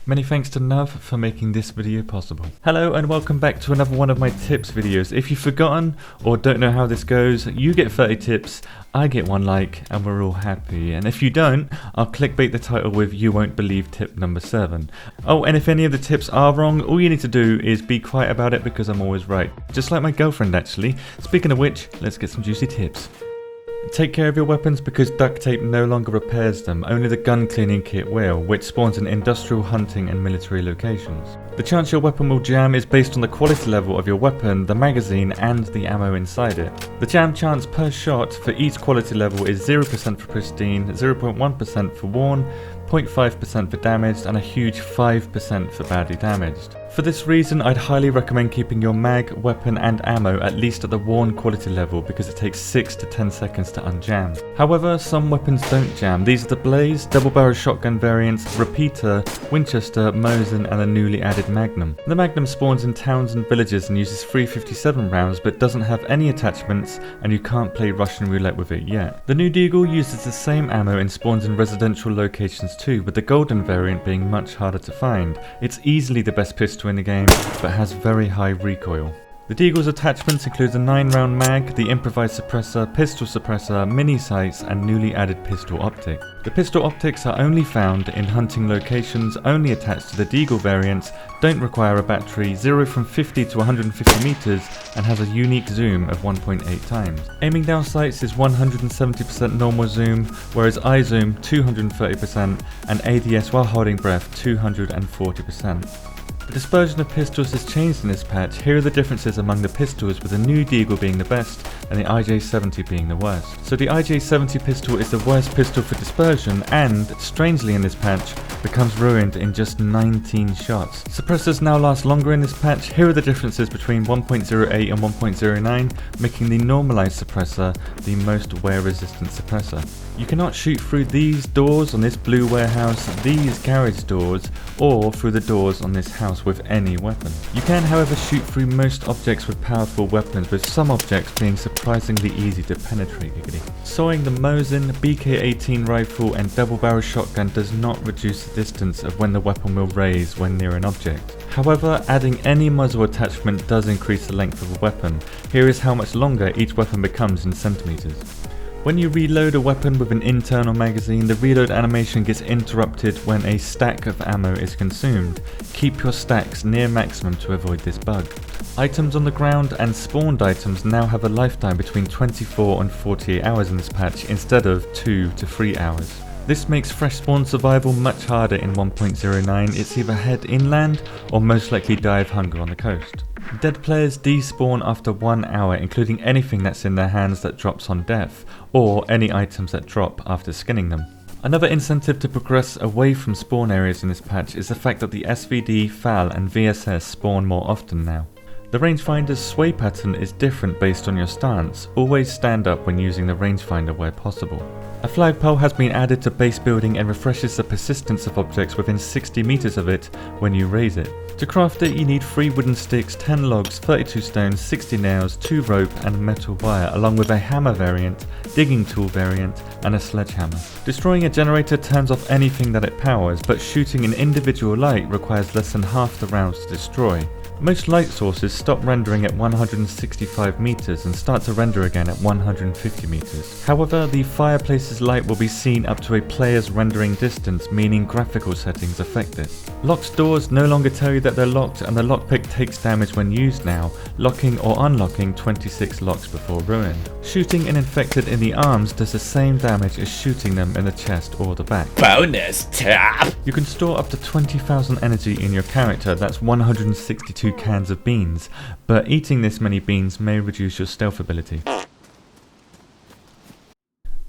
Many thanks to Nav for making this video possible. Hello and welcome back to another one of my tips videos. If you've forgotten or don't know how this goes, you get 30 tips, I get 1 like, and we're all happy. And if you don't, I'll clickbait the title with "You won't believe tip number 7. Oh, and if any of the tips are wrong, all you need to do is be quiet about it because I'm always right. Just like my girlfriend actually. Speaking of which, let's get some juicy tips. Take care of your weapons because duct tape no longer repairs them, only the gun cleaning kit will, which spawns in industrial, hunting and military locations. The chance your weapon will jam is based on the quality level of your weapon, the magazine and the ammo inside it. The jam chance per shot for each quality level is 0% for pristine, 0.1% for worn, 0.5% for damaged and a huge 5% for badly damaged. For this reason, I'd highly recommend keeping your mag, weapon and ammo at least at the worn quality level because it takes 6 to 10 seconds to unjam. However, some weapons don't jam. These are the Blaze, double barrel shotgun variants, Repeater, Winchester, Mosin and the newly added Magnum. The Magnum spawns in towns and villages and uses 357 rounds but doesn't have any attachments and you can't play Russian roulette with it yet. The new Deagle uses the same ammo and spawns in residential locations too, with the golden variant being much harder to find. It's easily the best pistol in the game, but has very high recoil. The Deagle's attachments include the 9-round mag, the improvised suppressor, pistol suppressor, mini sights and newly added pistol optic. The pistol optics are only found in hunting locations, only attached to the Deagle variants, don't require a battery, 0 from 50 to 150 meters and has a unique zoom of 1.8 times. Aiming down sights is 170% normal zoom, whereas eye zoom 230% and ADS while holding breath 240%. The dispersion of pistols has changed in this patch. Here are the differences among the pistols, with the new Deagle being the best and the IJ-70 being the worst. So the IJ-70 pistol is the worst pistol for dispersion and, strangely in this patch, becomes ruined in just 19 shots. Suppressors now last longer in this patch. Here are the differences between 1.08 and 1.09, making the normalized suppressor the most wear resistant suppressor. You cannot shoot through these doors on this blue warehouse, these garage doors, or through the doors on this house with any weapon. You can however shoot through most objects with powerful weapons, with some objects being surprisingly easy to penetrate. Sawing the Mosin, BK-18 rifle and double barrel shotgun does not reduce the distance of when the weapon will raise when near an object. However, adding any muzzle attachment does increase the length of a weapon. Here is how much longer each weapon becomes in centimeters. When you reload a weapon with an internal magazine, the reload animation gets interrupted when a stack of ammo is consumed. Keep your stacks near maximum to avoid this bug. Items on the ground and spawned items now have a lifetime between 24 and 48 hours in this patch instead of 2 to 3 hours. This makes fresh spawn survival much harder in 1.09, it's either head inland or most likely die of hunger on the coast. Dead players despawn after 1 hour, including anything that's in their hands that drops on death, or any items that drop after skinning them. Another incentive to progress away from spawn areas in this patch is the fact that the SVD, FAL and VSS spawn more often now. The rangefinder's sway pattern is different based on your stance. Always stand up when using the rangefinder where possible. A flagpole has been added to base building and refreshes the persistence of objects within 60 meters of it when you raise it. To craft it, you need 3 wooden sticks, 10 logs, 32 stones, 60 nails, 2 rope and metal wire, along with a hammer variant, digging tool variant and a sledgehammer. Destroying a generator turns off anything that it powers, but shooting an individual light requires less than half the rounds to destroy. Most light sources stop rendering at 165 meters and start to render again at 150 meters. However, the fireplace's light will be seen up to a player's rendering distance, meaning graphical settings affect it. Locked doors no longer tell you that they're locked, and the lockpick takes damage when used now, locking or unlocking 26 locks before ruin. Shooting an infected in the arms does the same damage as shooting them in the chest or the back. Bonus tap! You can store up to 20,000 energy in your character, that's 162 cans of beans, but eating this many beans may reduce your stealth ability.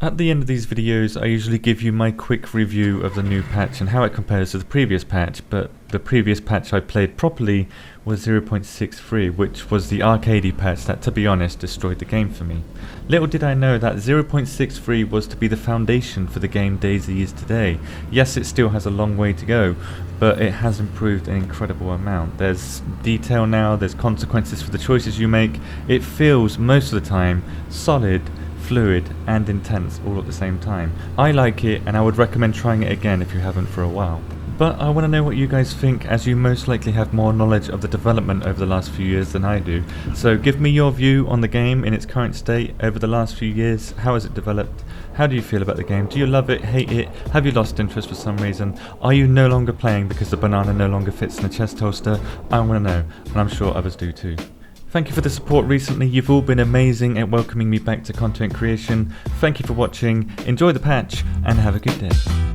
At the end of these videos I usually give you my quick review of the new patch and how it compares to the previous patch, but the previous patch I played properly was 0.63, which was the arcadey patch that, to be honest, destroyed the game for me. Little did I know that 0.63 was to be the foundation for the game DayZ is today. Yes, it still has a long way to go, but it has improved an incredible amount. There's detail now, there's consequences for the choices you make. It feels, most of the time, solid, fluid and intense all at the same time. I like it and I would recommend trying it again if you haven't for a while. But I want to know what you guys think, as you most likely have more knowledge of the development over the last few years than I do. So give me your view on the game in its current state over the last few years. How has it developed? How do you feel about the game? Do you love it, hate it? Have you lost interest for some reason? Are you no longer playing because the banana no longer fits in the chest holster? I want to know, and I'm sure others do too. Thank you for the support recently. You've all been amazing at welcoming me back to content creation. Thank you for watching, enjoy the patch, and have a good day.